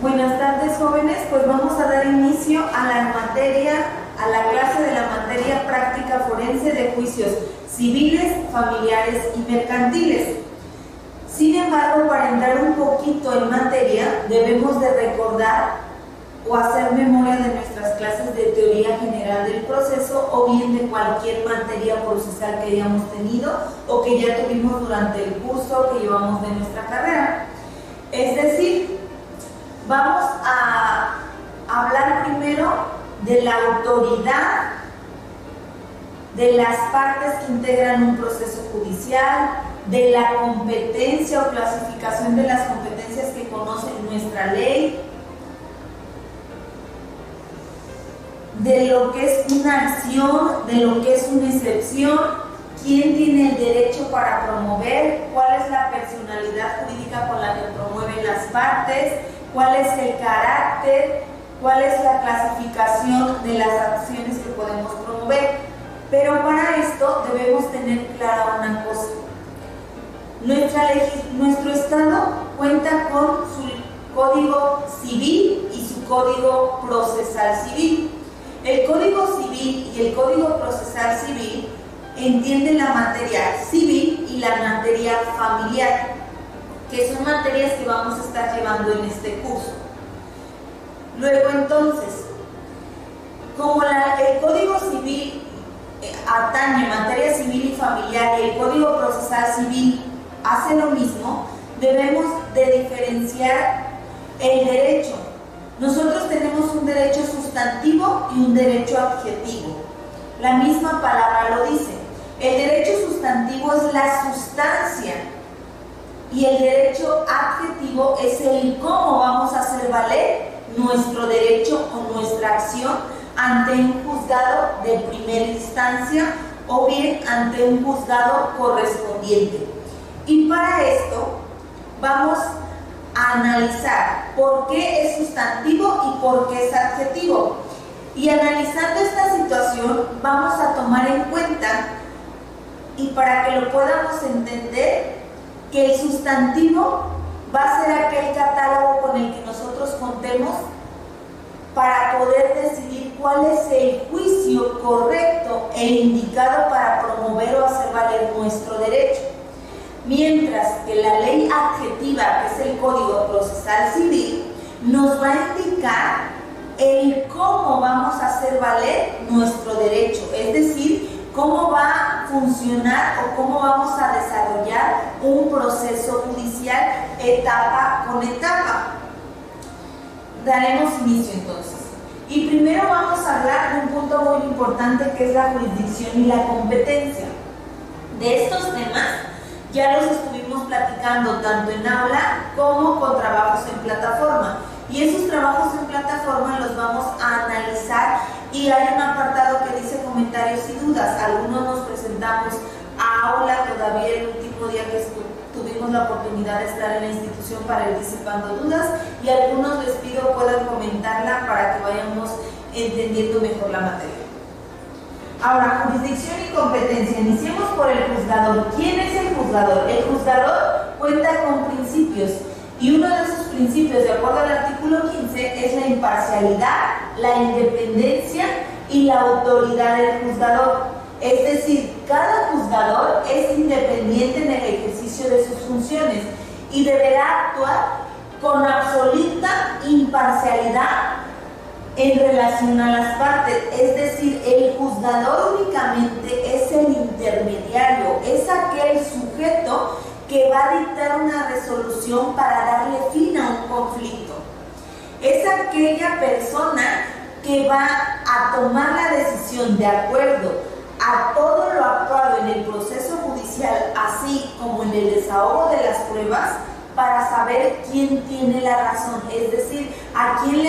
Buenas tardes, jóvenes. Pues vamos a dar inicio a la clase de la materia práctica forense de juicios civiles, familiares y mercantiles. Sin embargo, para entrar un poquito en materia, debemos de recordar o hacer memoria de nuestras clases de teoría general del proceso o bien de cualquier materia procesal que hayamos tenido o que ya tuvimos durante el curso que llevamos de nuestra carrera. Es decir, vamos a hablar primero de la autoridad de las partes que integran un proceso judicial, de la competencia o clasificación de las competencias que conoce nuestra ley, de lo que es una acción, de lo que es una excepción, quién tiene el derecho para promover, cuál es la personalidad jurídica con la que promueven las partes, cuál es el carácter, cuál es la clasificación de las acciones que podemos promover. Pero para esto debemos tener clara una cosa. Nuestro Estado cuenta con su Código Civil y su Código Procesal Civil. El Código Civil y el Código Procesal Civil entienden la materia civil y la materia familiar, que son materias que vamos a estar llevando en este curso. Luego entonces, como el Código Civil atañe materia civil y familiar y el Código Procesal Civil hace lo mismo, debemos de diferenciar el derecho. Nosotros tenemos un derecho sustantivo y un derecho adjetivo. La misma palabra lo dice. El derecho sustantivo es la sustancia y el derecho adjetivo es el cómo vamos a hacer valer nuestro derecho o nuestra acción ante un juzgado de primera instancia o bien ante un juzgado correspondiente. Y para esto vamos a analizar por qué es sustantivo y por qué es adjetivo. Y analizando esta situación vamos a tomar en cuenta, y para que lo podamos entender, que el sustantivo va a ser aquel catálogo con el que nosotros contemos para poder decidir cuál es el juicio correcto e indicado para promover o hacer valer nuestro derecho. Mientras que la ley adjetiva, que es el Código Procesal Civil, nos va a indicar el cómo vamos a hacer valer nuestro derecho, es decir, cómo va a funcionar o cómo vamos a desarrollar un proceso judicial etapa con etapa. Daremos inicio entonces. Y primero vamos a hablar de un punto muy importante que es la jurisdicción y la competencia. De estos temas ya los estuvimos platicando tanto en aula como con trabajos en plataforma. Y esos trabajos en plataforma los vamos a analizar y hay un apartado que dice comentarios y dudas. Algunos nos presentamos a aula todavía el último día que tuvimos la oportunidad de estar en la institución para ir disipando dudas y algunos les pido puedan comentarla para que vayamos entendiendo mejor la materia. Ahora, jurisdicción y competencia. Iniciemos por el juzgador. ¿Quién es el juzgador? El juzgador cuenta con principios y uno de esos principios, de acuerdo al artículo 15, es la imparcialidad, la independencia y la autoridad del juzgador. Es decir, cada juzgador es independiente en el ejercicio de sus funciones y deberá actuar con absoluta imparcialidad en relación a las partes, es decir, el juzgador únicamente es el intermediario, es aquel sujeto que va a dictar una resolución para darle fin a un conflicto. Es aquella persona que va a tomar la decisión de acuerdo a todo lo actuado en el proceso judicial, así como en el desahogo de las pruebas, para saber quién tiene la razón, es decir, a quién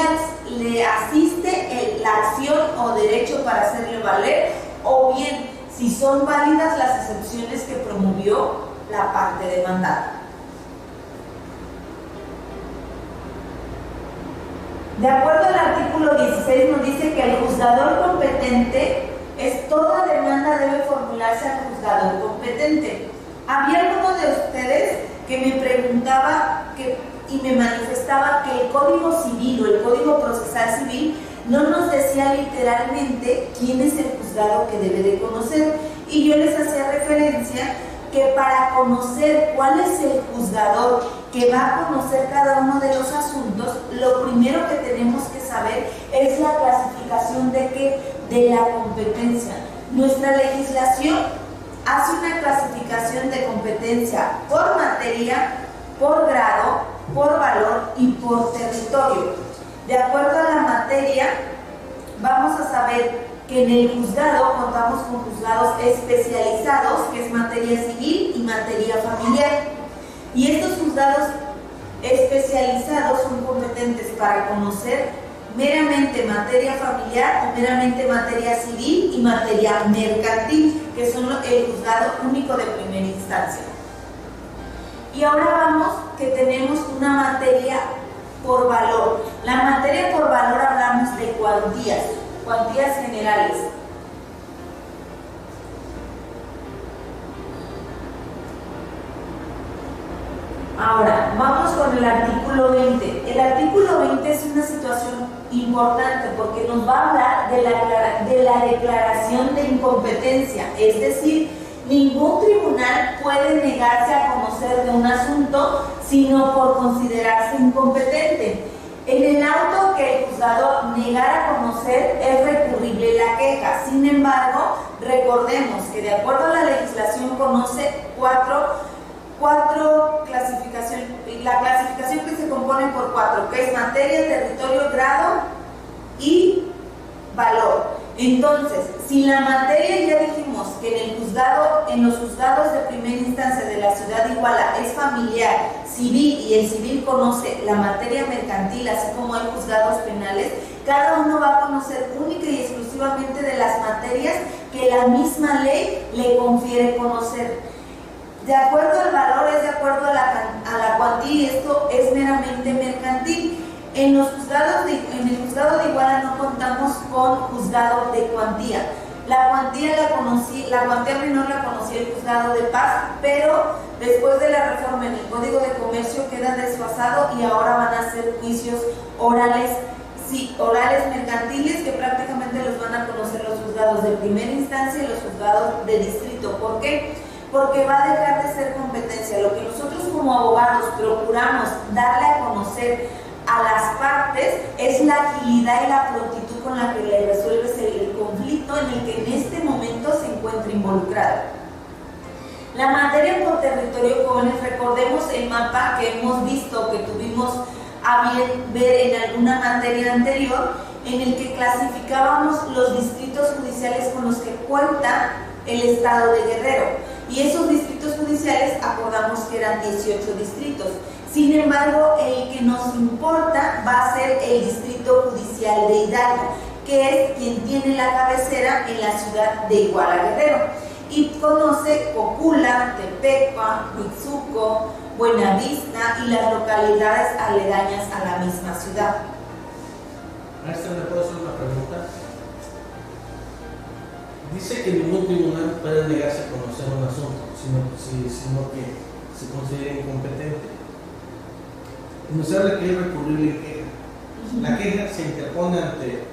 le asiste la acción o derecho para hacerle valer, o bien si son válidas las excepciones que promovió la parte demandada. De acuerdo al artículo 16 nos dice que el juzgador competente toda demanda debe formularse al juzgador competente. Había alguno de ustedes que me preguntaba y me manifestaba que el Código Civil o el Código Procesal Civil no nos decía literalmente quién es el juzgado que debe de conocer. Y yo les hacía referencia que para conocer cuál es el juzgador que va a conocer cada uno de los asuntos, lo primero que tenemos que saber es la clasificación de la competencia. Nuestra legislación hace una clasificación de competencia por materia, por grado, por valor y por territorio. De acuerdo a la materia, vamos a saber que en el juzgado contamos con juzgados especializados, que es materia civil y materia familiar. Y estos juzgados especializados son competentes para conocer meramente materia familiar o meramente materia civil y materia mercantil, que son el juzgado único de primera instancia. Y ahora vamos que tenemos una materia por valor. La materia por valor hablamos de cuantías generales. Ahora, vamos con el artículo 20. El artículo 20 es una situación importante porque nos va a hablar de la declaración de incompetencia, es decir, ningún tribunal puede negarse a conocer de un asunto sino por considerarse incompetente. En el auto que el juzgador negara a conocer es recurrible la queja. Sin embargo, recordemos que de acuerdo a la legislación conoce cuatro clasificaciones, la clasificación que se compone por 4, que es materia, territorio, grado y valor. Entonces, si la materia ya dijimos que en los juzgados de primera instancia de la ciudad de Iguala es familiar, civil, y el civil conoce la materia mercantil, así como hay juzgados penales, cada uno va a conocer única y exclusivamente de las materias que la misma ley le confiere conocer. De acuerdo al valor es de acuerdo a la cuantía, y esto es meramente mercantil. En el juzgado de Iguala no contamos con juzgado de cuantía. La cuantía menor la conocía el juzgado de paz, pero después de la reforma en el Código de Comercio queda desfasado y ahora van a ser juicios orales mercantiles, que prácticamente los van a conocer los juzgados de primera instancia y los juzgados de distrito. ¿Por qué? Porque va a dejar de ser competencia. Lo que nosotros como abogados procuramos darle a conocer a las partes es la agilidad y la prontitud con la que le resuelves el conflicto en el que en este momento se encuentra involucrado. La materia por territorio, jóvenes, recordemos el mapa que hemos visto, que tuvimos a bien ver en alguna materia anterior, en el que clasificábamos los distritos judiciales con los que cuenta el estado de Guerrero. Y esos distritos judiciales acordamos que eran 18 distritos. Sin embargo, el que nos importa va a ser el Distrito Judicial de Hidalgo, que es quien tiene la cabecera en la ciudad de Iguala, Guerrero. Y conoce Cocula, Tepecua, Huitzuco, Buenavista y las localidades aledañas a la misma ciudad. Maestra, ¿me puedo hacer una pregunta? Dice que ningún tribunal puede negarse a conocer un asunto, sino que se considera incompetente. Y nos habla que es recurrible queja. La queja se interpone ante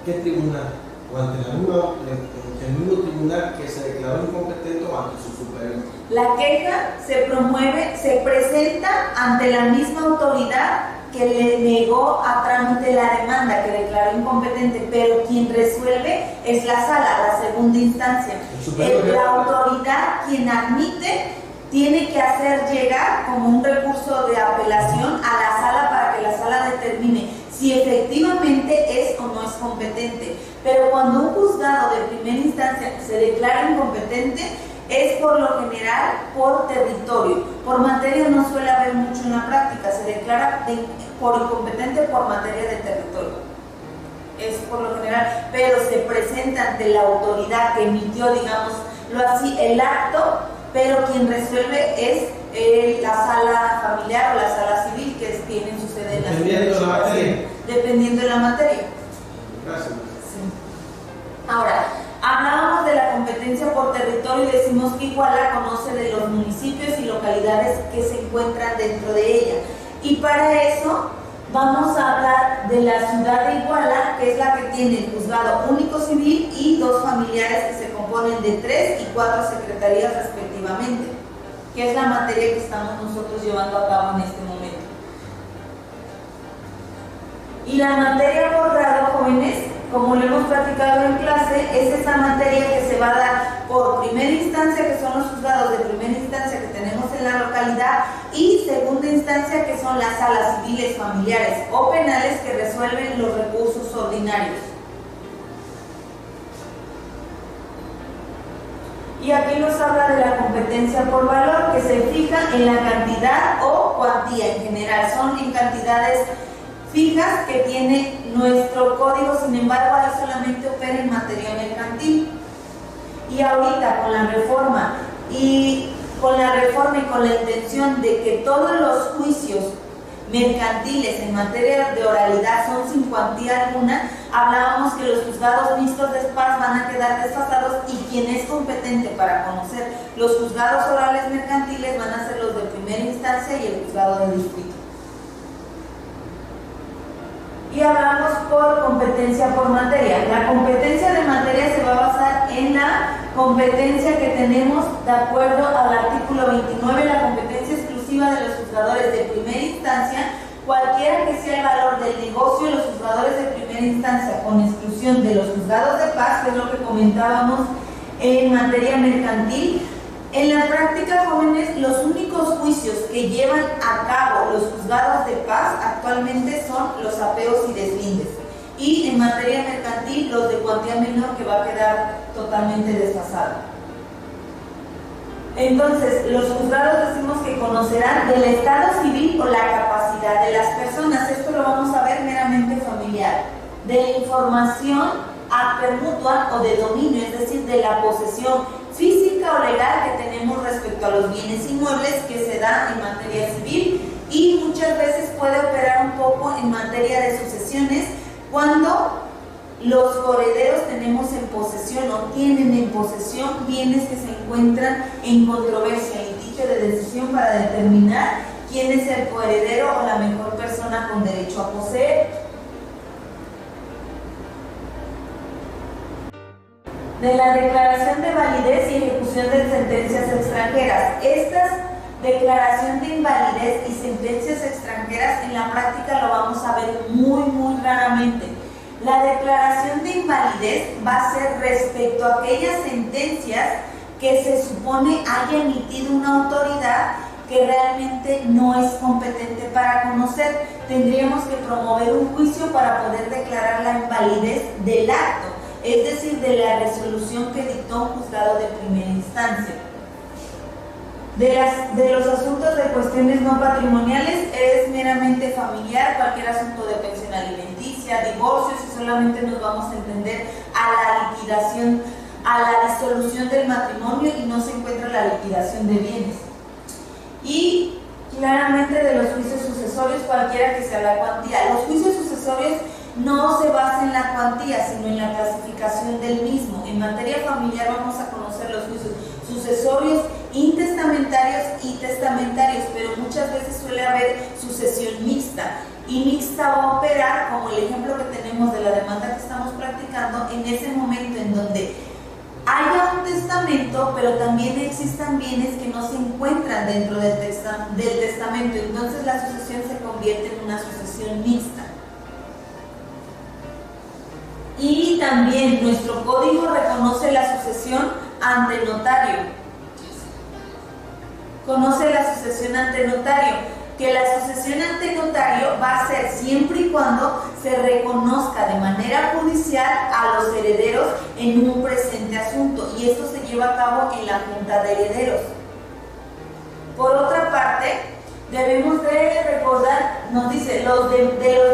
¿qué tribunal? O ante el mismo tribunal que se declaró incompetente o ante su superior. La queja se presenta ante la misma autoridad que le negó a trámite la demanda, que declaró incompetente, pero quien resuelve es la sala, la segunda instancia. La autoridad, quien admite, tiene que hacer llegar como un recurso de apelación a la sala para que la sala determine si efectivamente es o no es competente. Pero cuando un juzgado de primera instancia se declara incompetente, es por lo general por territorio. Por materia no suele haber mucho en la práctica, se declara por incompetente por materia de territorio. Es por lo general, pero se presenta ante la autoridad que emitió, digámoslo así, el acto, pero quien resuelve es la sala familiar o la sala civil, que tienen su sede en la ciudad. Dependiendo de la materia. Gracias. Sí. Ahora, hablábamos de la competencia por territorio y decimos que Iguala conoce de los municipios y localidades que se encuentran dentro de ella. Y para eso vamos a hablar de la ciudad de Iguala, que es la que tiene el juzgado único civil y 2 familiares que se componen de 3 y 4 secretarías respectivamente, que es la materia que estamos nosotros llevando a cabo en este momento. Y la materia por grado, jóvenes, como lo hemos platicado en clase, es esa materia que se va a dar por primera instancia, que son los juzgados de primera instancia que tenemos en la localidad, y segunda instancia, que son las salas civiles, familiares o penales que resuelven los recursos ordinarios. Y aquí nos habla de la competencia por valor, que se fija en la cantidad o cuantía. En general son en cantidades fijas que tiene nuestro código, sin embargo ahí solamente opera en materia mercantil. Y ahorita con la reforma y con la intención de que todos los juicios mercantiles en materia de oralidad son sin cuantía alguna, hablábamos que los juzgados mixtos de paz van a quedar desfasados, y quien es competente para conocer los juzgados orales mercantiles van a ser los de primera instancia y el juzgado de distrito. Y hablamos por competencia por materia. La competencia de materia se va a basar en la competencia que tenemos de acuerdo al artículo 29, la competencia exclusiva de los juzgadores de primera instancia, cualquiera que sea el valor del negocio, los juzgadores de primera instancia, con exclusión de los juzgados de paz, que es lo que comentábamos en materia mercantil. En la práctica, jóvenes, los únicos juicios que llevan a cabo los juzgados de paz actualmente son los apeos y deslindes. Y en materia mercantil, los de cuantía menor, que va a quedar totalmente desfasado. Entonces, los juzgados decimos que conocerán del estado civil o la capacidad de las personas. Esto lo vamos a ver meramente familiar. De la información a permutual o de dominio, es decir, de la posesión física o legal que tenemos respecto a los bienes inmuebles, que se da en materia civil, y muchas veces puede operar un poco en materia de sucesiones cuando los coherederos tenemos en posesión o tienen en posesión bienes que se encuentran en controversia, litigio de decisión para determinar quién es el coheredero o la mejor persona con derecho a poseer. De la declaración de validez y ejecución de sentencias extranjeras. Estas declaración de invalidez y sentencias extranjeras en la práctica lo vamos a ver muy raramente. La declaración de invalidez va a ser respecto a aquellas sentencias que se supone haya emitido una autoridad que realmente no es competente para conocer. Tendríamos que promover un juicio para poder declarar la invalidez del acto, es decir, de la resolución que dictó un juzgado de primera instancia. De los asuntos de cuestiones no patrimoniales es meramente familiar, cualquier asunto de pensión alimenticia, divorcios, y solamente nos vamos a entender a la liquidación, a la disolución del matrimonio, y no se encuentra la liquidación de bienes. Y claramente de los juicios sucesorios, cualquiera que sea la cuantía. Los juicios sucesorios no se basan en la cuantía, sino en la clasificación del mismo. En materia familiar vamos a conocer los juicios sucesorios, intestamentarios y testamentarios, pero muchas veces suele haber sucesión mixta. Y mixta va a operar, como el ejemplo que tenemos de la demanda que estamos practicando, en ese momento en donde haya un testamento, pero también existan bienes que no se encuentran dentro del testamento. Entonces la sucesión se convierte en una sucesión mixta. Y también nuestro código reconoce la sucesión ante notario. Conoce la sucesión ante notario, que la sucesión ante notario va a ser siempre y cuando se reconozca de manera judicial a los herederos en un presente asunto, y esto se lleva a cabo en la Junta de Herederos. Por otra parte, debemos de recordar, nos dice, de los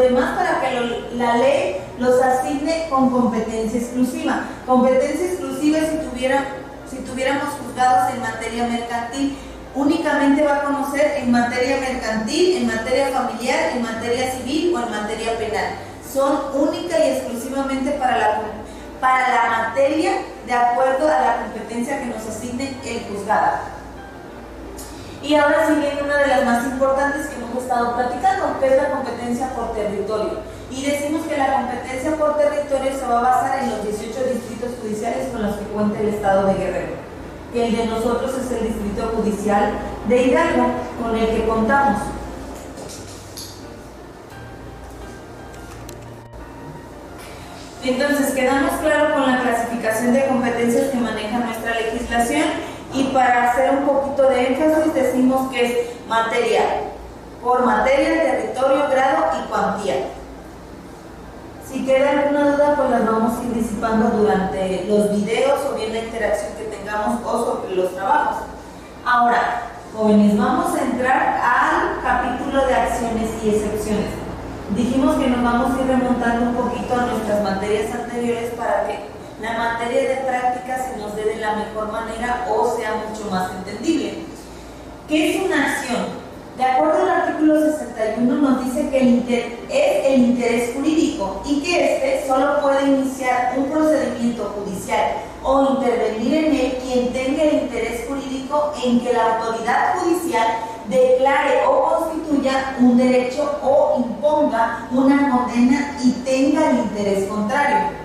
demás para que la ley los asigne con competencia exclusiva. Competencia exclusiva si tuviéramos juzgados en materia mercantil. Únicamente va a conocer en materia mercantil, en materia familiar, en materia civil o en materia penal. Son única y exclusivamente para la materia de acuerdo a la competencia que nos asigne el juzgado. Y ahora sí viene una de las más importantes que hemos estado platicando, que es la competencia por territorio. Y decimos que la competencia por territorio se va a basar en los 18 distritos judiciales con los que cuenta el estado de Guerrero. El de nosotros es el distrito judicial de Hidalgo, con el que contamos. Entonces, quedamos claro con la clasificación de competencias que maneja nuestra legislación, y para hacer un poquito de énfasis decimos que es materia, por materia, territorio, grado y cuantía. Si queda alguna duda, pues las vamos a ir disipando durante los videos o bien la interacción que tengamos o sobre los trabajos. Ahora, jóvenes, vamos a entrar al capítulo de acciones y excepciones. Dijimos que nos vamos a ir remontando un poquito a nuestras materias anteriores para que la materia de práctica se nos dé de la mejor manera o sea mucho más entendible. ¿Qué es una acción? De acuerdo al artículo 61 nos dice que es el interés jurídico y que éste solo puede iniciar un procedimiento judicial o intervenir en él quien tenga el interés jurídico en que la autoridad judicial declare o constituya un derecho o imponga una condena y tenga el interés contrario.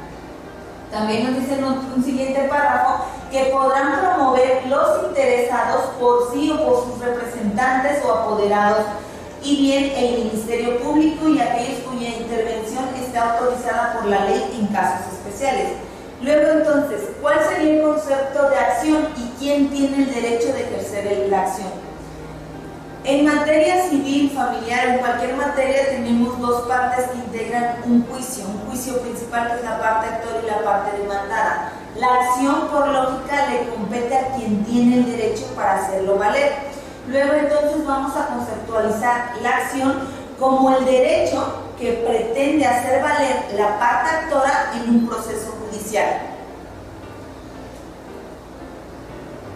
También nos dice en un siguiente párrafo que podrán promover los interesados por sí o por sus representantes o apoderados, y bien el Ministerio Público y aquellos cuya intervención esté autorizada por la ley en casos especiales. Luego entonces, ¿cuál sería el concepto de acción y quién tiene el derecho de ejercer la acción? En materia civil, familiar, en cualquier materia tenemos dos partes que integran un juicio principal que es la parte actor y la parte demandada. La acción por lógica le compete a quien tiene el derecho para hacerlo valer. Luego entonces vamos a conceptualizar la acción como el derecho que pretende hacer valer la parte actora en un proceso judicial.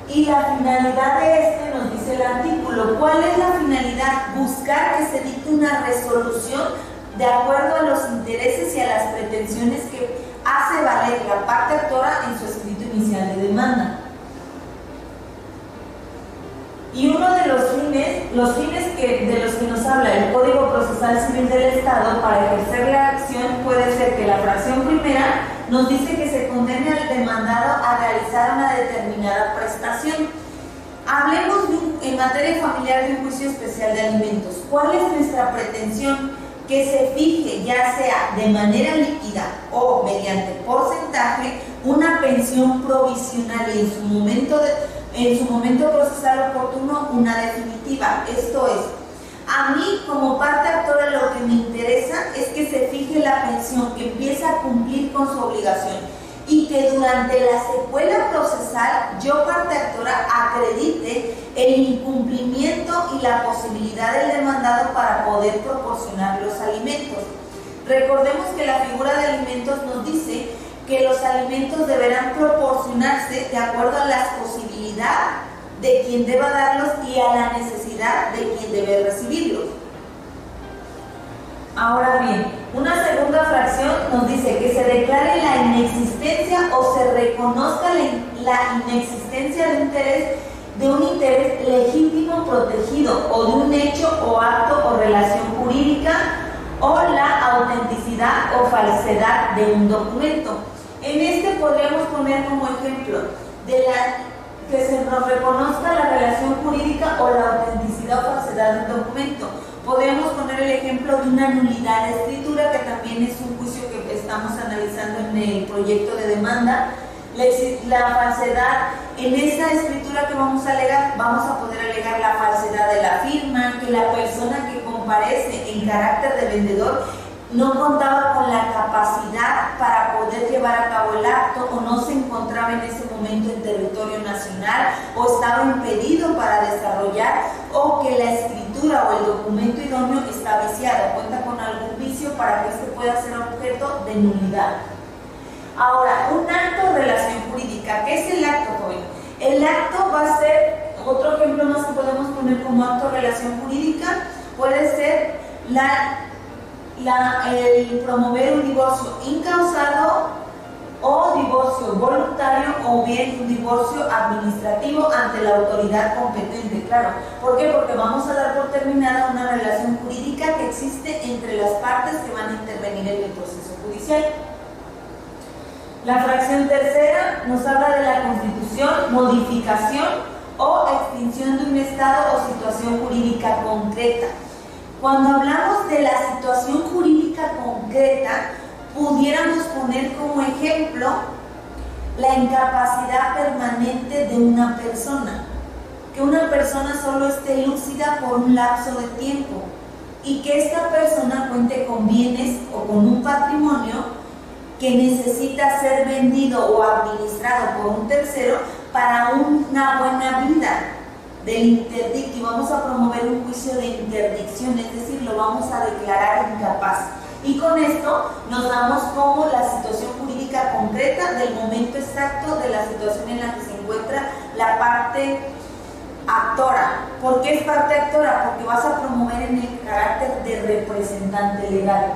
Y la finalidad de este nos dice el artículo. ¿Cuál es la finalidad? Buscar que se dicte una resolución de acuerdo a los intereses y a las pretensiones que hace valer la parte actora en su escrito inicial de demanda. Y uno de los fines de los que nos habla el Código Procesal Civil del Estado para ejercer la acción puede ser que la fracción primera nos dice que se condene al demandado a realizar una determinada prestación. Hablemos en materia familiar de un juicio especial de alimentos. ¿Cuál es nuestra pretensión? Que se fije, ya sea de manera líquida o mediante porcentaje, una pensión provisional y en su momento procesal oportuno una definitiva. Esto es, a mí como parte actora lo que me interesa es que se fije la pensión, que empiece a cumplir con su obligación y que durante la secuela procesal yo parte actora acredite el incumplimiento y la posibilidad del demandado para poder proporcionar los alimentos. Recordemos que la figura de alimentos nos dice que los alimentos deberán proporcionarse de acuerdo a las posibilidades de quien deba darlos y a la necesidad de quien debe recibirlos. Ahora bien, una segunda fracción nos dice que se declare la inexistencia o se reconozca la inexistencia de un interés legítimo protegido o de un hecho o acto o relación jurídica o la autenticidad o falsedad de un documento. En este podríamos poner como ejemplo que se nos reconozca la relación jurídica o la autenticidad o falsedad de un documento. Podríamos poner el ejemplo de una nulidad de escritura, que también es un juicio que estamos analizando en el proyecto de demanda. La falsedad, en esa escritura que vamos a alegar, vamos a poder alegar la falsedad de la firma, que la persona que comparece en carácter de vendedor no contaba con la capacidad para poder llevar a cabo el acto o no se encontraba en ese momento en territorio nacional o estaba impedido para desarrollar, o que la escritura o el documento idóneo está viciado, cuenta con algún vicio para que este pueda ser objeto de nulidad. Ahora, un acto o relación jurídica. ¿Qué es el acto, joven? El acto va a ser, otro ejemplo más que podemos poner como acto o relación jurídica, puede ser el promover un divorcio incausado o divorcio voluntario o bien un divorcio administrativo ante la autoridad competente. Claro, ¿por qué? Porque vamos a dar por terminada una relación jurídica que existe entre las partes que van a intervenir en el proceso judicial. La fracción tercera nos habla de la constitución, modificación o extinción de un estado o situación jurídica concreta. Cuando hablamos de la situación jurídica concreta, pudiéramos poner como ejemplo la incapacidad permanente de una persona, que una persona solo esté lúcida por un lapso de tiempo y que esta persona cuente con bienes o con un patrimonio que necesita ser vendido o administrado por un tercero para una buena vida del interdicto, y vamos a promover un juicio de interdicción, es decir, lo vamos a declarar incapaz. Y con esto nos damos como la situación jurídica concreta del momento exacto de la situación en la que se encuentra la parte actora. ¿Por qué es parte actora? Porque vas a promover en el carácter de representante legal.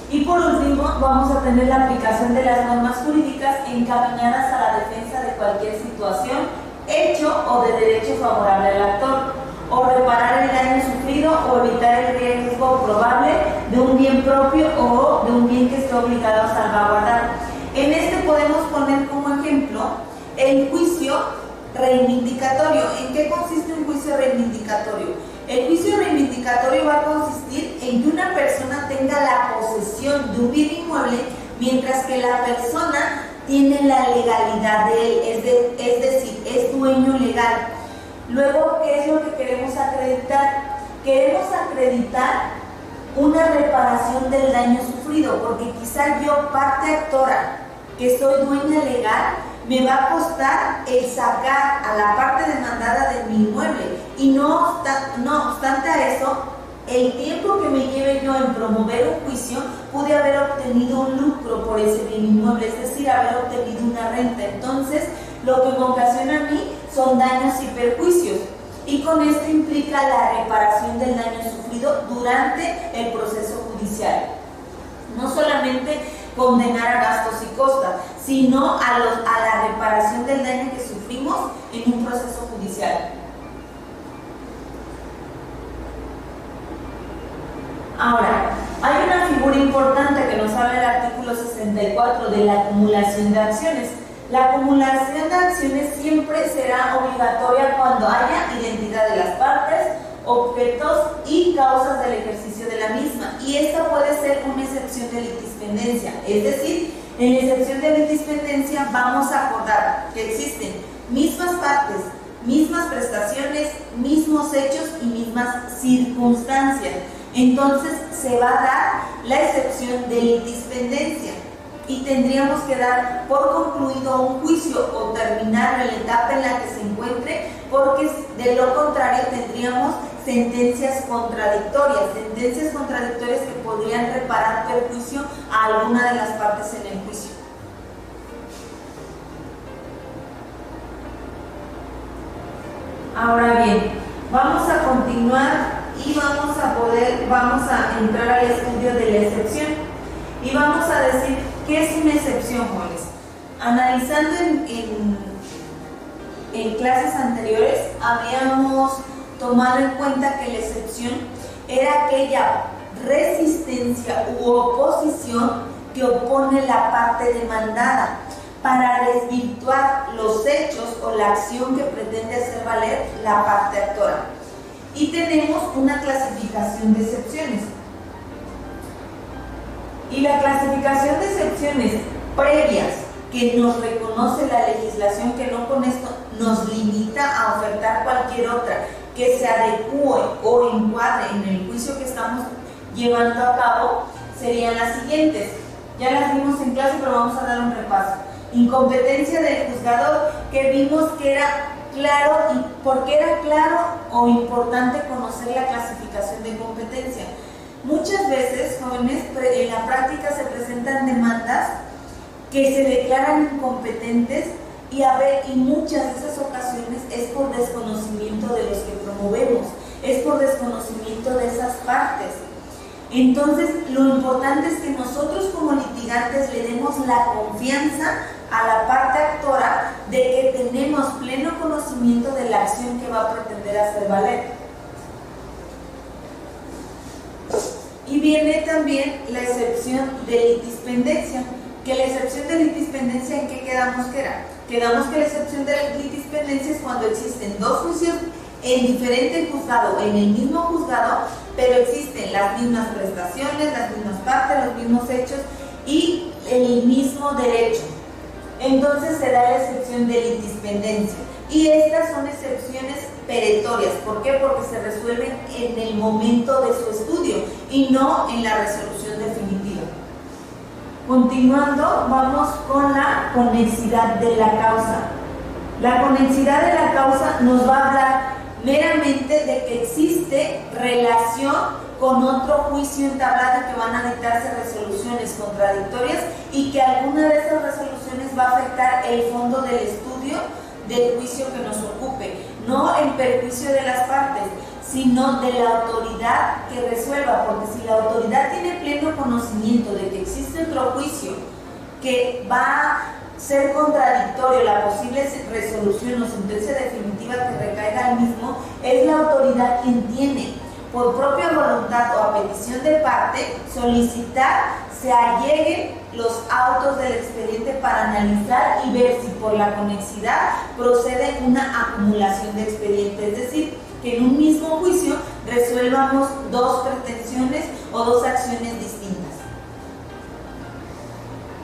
Y por último, vamos a tener la aplicación de las normas jurídicas encaminadas a la defensa de cualquier situación, hecho o de derecho favorable al actor, o reparar el daño sufrido o evitar el riesgo probable de un bien propio o de un bien que esté obligado a salvaguardar. En este podemos poner como ejemplo el juicio reivindicatorio. ¿En qué consiste un juicio reivindicatorio? El juicio reivindicatorio va a consistir en que una persona tenga la posesión de un bien inmueble mientras que la persona tiene la legalidad de él, es decir, es dueño legal. Luego, ¿qué es lo que queremos acreditar? Queremos acreditar una reparación del daño sufrido, porque quizá yo, parte actora, que soy dueña legal, me va a costar el sacar a la parte demandada de mi inmueble, y no obstante a eso, el tiempo que me lleve yo en promover un juicio, pude haber obtenido un lucro por ese bien inmueble, es decir, haber obtenido una renta. Entonces, lo que me ocasiona a mí son daños y perjuicios, y con esto implica la reparación del daño sufrido durante el proceso judicial. No solamente condenar a gastos y costas, sino a la reparación del daño que sufrimos en un proceso judicial. Ahora, hay una figura importante que nos habla el artículo 64 de la acumulación de acciones. La acumulación de acciones siempre será obligatoria cuando haya identidad de las partes, objetos y causas del ejercicio de la misma, y esta puede ser una excepción de litispendencia, es decir, en la excepción de litispendencia vamos a acordar que existen mismas partes, mismas prestaciones, mismos hechos y mismas circunstancias. Entonces se va a dar la excepción de litispendencia y tendríamos que dar por concluido un juicio o terminar la etapa en la que se encuentre, porque de lo contrario tendríamos sentencias contradictorias que podrían reparar perjuicio a alguna de las partes en el juicio. Ahora bien, vamos a continuar y vamos a entrar al estudio de la excepción y vamos a decir qué es una excepción, jóvenes. Analizando en clases anteriores habíamos tomado en cuenta que la excepción era aquella resistencia u oposición que opone la parte demandada para desvirtuar los hechos o la acción que pretende hacer valer la parte actora. Y tenemos una clasificación de excepciones. Y la clasificación de excepciones previas que nos reconoce la legislación, que no con esto nos limita a ofertar cualquier otra que se adecue o encuadre en el juicio que estamos llevando a cabo, serían las siguientes. Ya las vimos en clase, pero vamos a dar un repaso. Incompetencia del juzgador, que vimos que era claro, y por qué era claro o importante conocer la clasificación de competencia. Muchas veces, jóvenes, en la práctica se presentan demandas que se declaran incompetentes y muchas de esas ocasiones es por desconocimiento de los que promovemos, es por desconocimiento de esas partes. Entonces, lo importante es que nosotros como litigantes le demos la confianza a la parte actora de que tenemos pleno conocimiento de la acción que va a pretender hacer valer. Y viene también la excepción de litispendencia, que la excepción de litispendencia, ¿en qué quedamos que era? Quedamos que la excepción de litispendencia es cuando existen dos juicios en diferente juzgado, en el mismo juzgado, pero existen las mismas prestaciones, las mismas partes, los mismos hechos y el mismo derecho. Entonces se da la excepción de litispendencia. Y estas son excepciones perentorias. ¿Por qué? Porque se resuelven en el momento de su estudio y no en la resolución definitiva. Continuando, vamos con la conexidad de la causa. La conexidad de la causa nos va a hablar meramente de que existe relación con otro juicio entablado y que van a dictarse resoluciones contradictorias y que alguna de esas resoluciones va a afectar el fondo del estudio del juicio que nos ocupe, no en perjuicio de las partes, sino de la autoridad que resuelva, porque si la autoridad tiene pleno conocimiento de que existe otro juicio que va a ser contradictorio la posible resolución o sentencia definitiva que recaiga al mismo, es la autoridad quien tiene, por propia voluntad o a petición de parte, solicitar se alleguen los autos del expediente para analizar y ver si por la conexidad procede una acumulación de expedientes, es decir, que en un mismo juicio resuelvamos dos pretensiones o dos acciones distintas.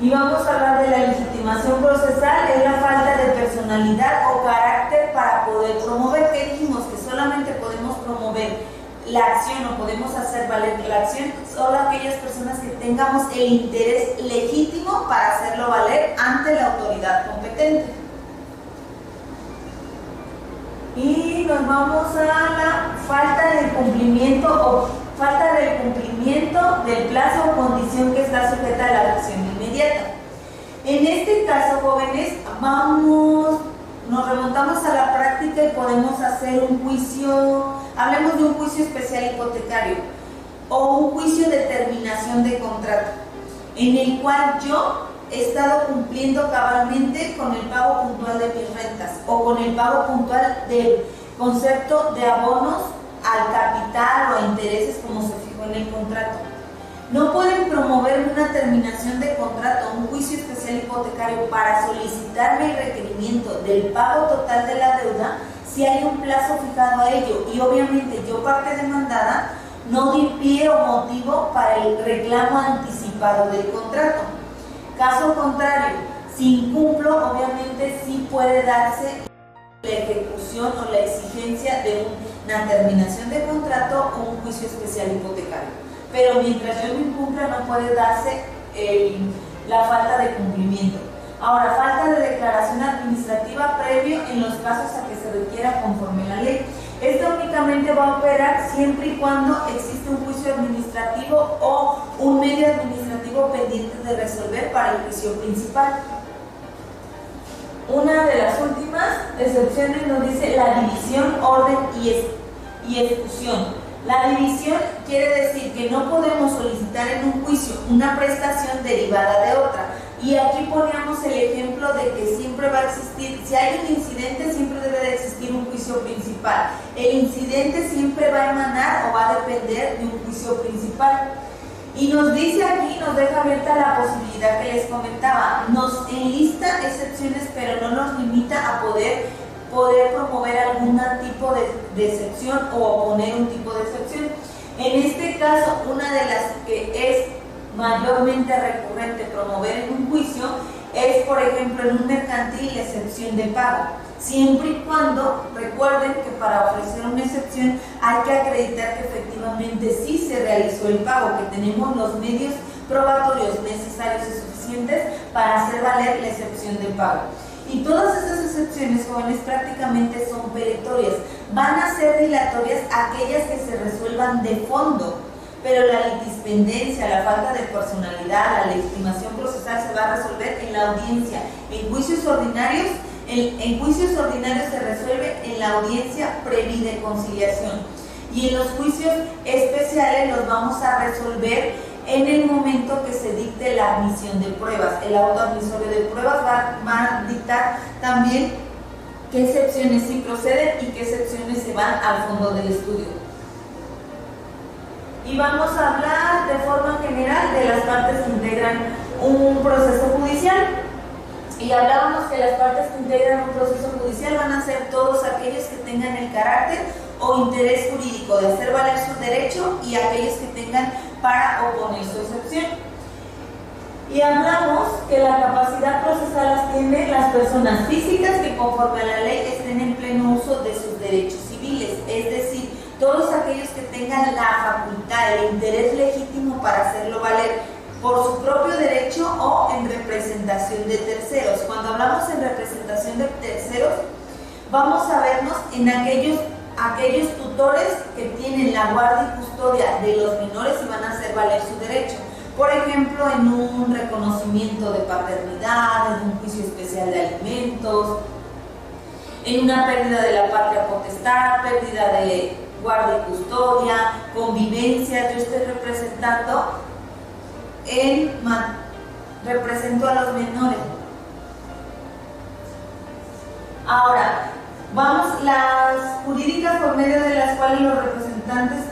Y vamos a hablar de la legitimación procesal, es la falta de personalidad o carácter para poder promover, que dijimos que solamente podemos promover la acción o podemos hacer valer la acción solo aquellas personas que tengamos el interés legítimo para hacerlo valer ante la autoridad competente. Y nos vamos a la falta del cumplimiento o falta del cumplimiento del plazo o condición que está sujeta a la acción inmediata. En este caso, jóvenes, nos remontamos a la práctica y podemos hacer un juicio, hablemos de un juicio especial hipotecario o un juicio de terminación de contrato, en el cual yo he estado cumpliendo cabalmente con el pago puntual de mis rentas o con el pago puntual del concepto de abonos al capital o a intereses como se fijó en el contrato. No pueden promover una terminación de contrato o un juicio especial hipotecario para solicitarme el requerimiento del pago total de la deuda si hay un plazo fijado a ello y obviamente yo, parte demandada, no di pie o motivo para el reclamo anticipado del contrato. Caso contrario, si incumplo, obviamente sí puede darse la ejecución o la exigencia de una terminación de contrato o un juicio especial hipotecario. Pero mientras yo no incumpla no puede darse la falta de cumplimiento. Ahora, falta de declaración administrativa previo en los casos a que se requiera conforme a la ley. Esto únicamente va a operar siempre y cuando existe un juicio administrativo o un medio administrativo pendiente de resolver para el juicio principal. Una de las últimas excepciones nos dice la división, orden y ejecución. La división quiere decir que no podemos solicitar en un juicio una prestación derivada de otra. Y aquí poníamos el ejemplo de que siempre va a existir, si hay un incidente, siempre debe de existir un juicio principal. El incidente siempre va a emanar o va a depender de un juicio principal. Y nos dice aquí, nos deja abierta la posibilidad que les comentaba. Nos enlista excepciones, pero no nos limita a poder promover algún tipo de excepción o oponer un tipo de excepción. En este caso, una de las que es mayormente recurrente promover en un juicio es, por ejemplo, en un mercantil, la excepción de pago. Siempre y cuando recuerden que para ofrecer una excepción hay que acreditar que efectivamente sí se realizó el pago, que tenemos los medios probatorios necesarios y suficientes para hacer valer la excepción de pago. Y todas esas excepciones, jóvenes, prácticamente son perentorias. Van a ser dilatorias aquellas que se resuelvan de fondo, pero la litispendencia, la falta de personalidad, la legitimación procesal se va a resolver en la audiencia. En juicios ordinarios se resuelve en la audiencia previa de conciliación. y en los juicios especiales los vamos a resolver en el momento que se dicte la admisión de pruebas. El autoadmisorio de pruebas va a dictar también qué excepciones sí proceden y qué excepciones se van al fondo del estudio. Y vamos a hablar de forma general de las partes que integran un proceso judicial. Y hablábamos que las partes que integran un proceso judicial van a ser todos aquellos que tengan el carácter o interés jurídico de hacer valer su derecho y aquellos que tengan para oponer su excepción. Y hablamos que la capacidad procesal las tienen las personas físicas que conforme a la ley estén en pleno uso de sus derechos civiles, es decir, todos aquellos que tengan la facultad, el interés legítimo para hacerlo valer por su propio derecho o en representación de terceros. Cuando hablamos en representación de terceros, vamos a vernos en aquellos tutores que tienen la guardia y custodia de los menores y van a hacer valer su derecho. Por ejemplo, en un reconocimiento de paternidad, en un juicio especial de alimentos, en una pérdida de la patria potestad, pérdida de guardia y custodia, convivencia. Yo estoy represento a los menores. Ahora, vamos, las jurídicas por medio de las cuales los representantes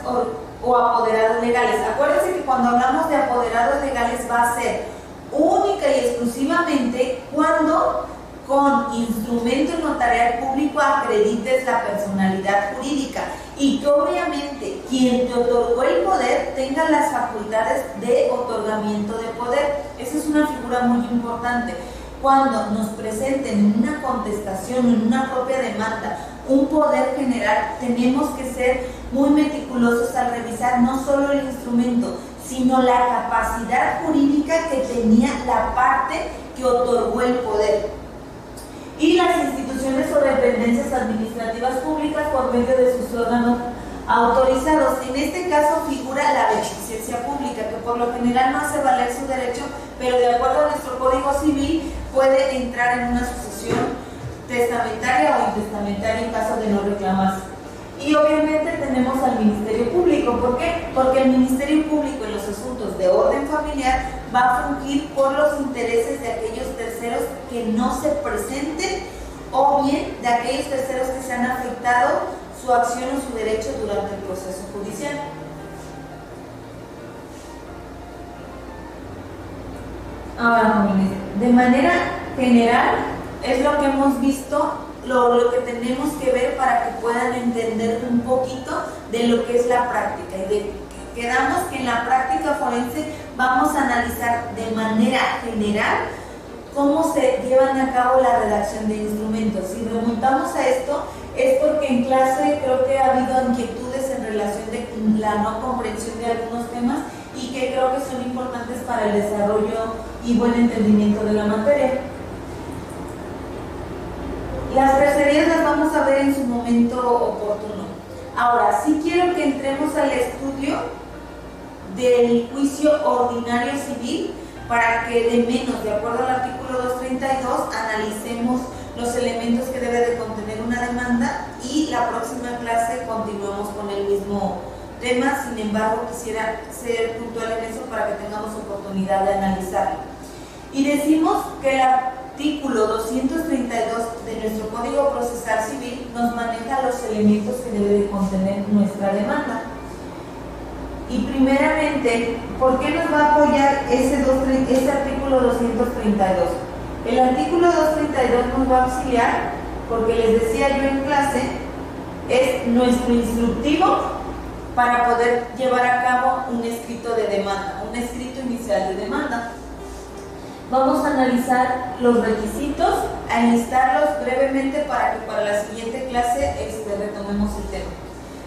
o apoderados legales. Acuérdense que cuando hablamos de apoderados legales va a ser única y exclusivamente cuando con instrumento notarial público acredites la personalidad jurídica y que obviamente quien te otorgó el poder tenga las facultades de otorgamiento de poder. Esa es una figura muy importante. Cuando nos presenten en una contestación, en una propia demanda, un poder general, tenemos que ser muy meticulosos al revisar no solo el instrumento, sino la capacidad jurídica que tenía la parte que otorgó el poder. Y las instituciones o dependencias administrativas públicas por medio de sus órganos autorizados. En este caso figura la beneficencia pública, que por lo general no hace valer su derecho, pero de acuerdo a nuestro Código Civil puede entrar en una sucesión testamentaria o intestamentaria en caso de no reclamarse. Y obviamente tenemos al Ministerio Público. ¿Por qué? Porque el Ministerio Público en los asuntos de orden familiar va a fungir por los intereses de aquellos terceros que no se presenten o bien de aquellos terceros que se han afectado su acción o su derecho durante el proceso judicial. Ahora, jóvenes, de manera general es lo que hemos visto, lo que tenemos que ver para que puedan entender un poquito de lo que es la práctica. Y quedamos que en la práctica forense vamos a analizar de manera general cómo se llevan a cabo la redacción de instrumentos. Si remontamos a esto, es porque en clase creo que ha habido inquietudes en relación de la no comprensión de algunos temas y que creo que son importantes para el desarrollo y buen entendimiento de la materia. Las tercerías las vamos a ver en su momento oportuno. Ahora, sí quiero que entremos al estudio del juicio ordinario civil para que de menos, de acuerdo al artículo 232, analicemos los elementos que debe de contener una demanda y la próxima clase continuamos con el mismo tema. Sin embargo, quisiera ser puntual en eso para que tengamos oportunidad de analizarlo. Y decimos que el artículo 232 de nuestro Código Procesal Civil nos maneja los elementos que debe de contener nuestra demanda. Y primeramente, ¿por qué nos va a apoyar ese artículo 232? El artículo 232 nos va a auxiliar, porque les decía yo en clase, es nuestro instructivo para poder llevar a cabo un escrito de demanda, un escrito inicial de demanda. Vamos a analizar los requisitos, a enlistarlos brevemente para que para la siguiente clase retomemos el tema.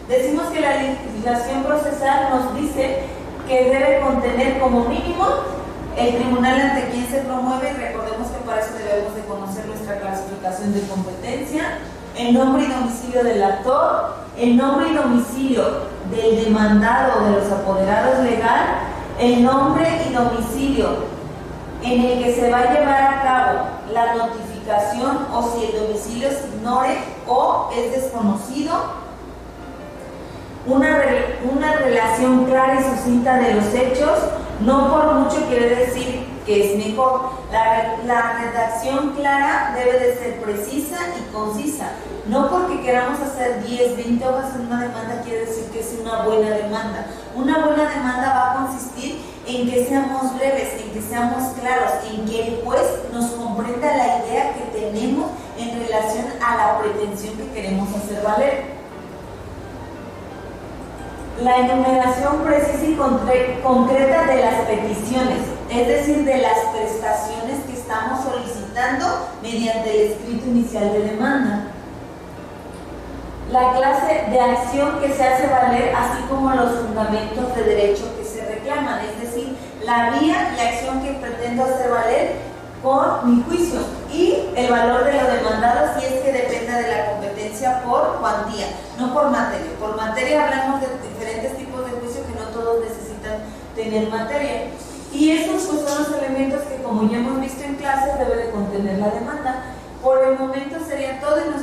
Decimos que la legislación procesal nos dice que debe contener como mínimo el tribunal ante quien se promueve, y recordemos que para eso debemos de conocer nuestra clasificación de competencia, el nombre y domicilio del actor, el nombre y domicilio del demandado o de los apoderados legal, el nombre y domicilio en el que se va a llevar a cabo la notificación o si el domicilio se ignore o es desconocido, una relación clara y sucinta de los hechos, no por mucho quiere decir que es mejor. La redacción clara debe de ser precisa y concisa. No porque queramos hacer 10, 20 hojas en una demanda quiere decir que es una buena demanda. Una buena demanda va a consistir en que seamos breves, en que seamos claros, en que el juez nos comprenda la idea que tenemos en relación a la pretensión que queremos hacer valer. La enumeración precisa y concreta de las peticiones, es decir, de las prestaciones que estamos solicitando mediante el escrito inicial de demanda. La clase de acción que se hace valer, así como los fundamentos de derecho que se reclaman, es decir, la vía y acción que pretendo hacer valer con mi juicio y el valor de lo demandado si es que dependa de la competencia por cuantía, no por materia. Por materia hablamos de diferentes tipos de juicio que no todos necesitan tener materia. Y esos pues, son los elementos que, como ya hemos visto en clase, debe de contener la demanda. Por el momento sería todo y nos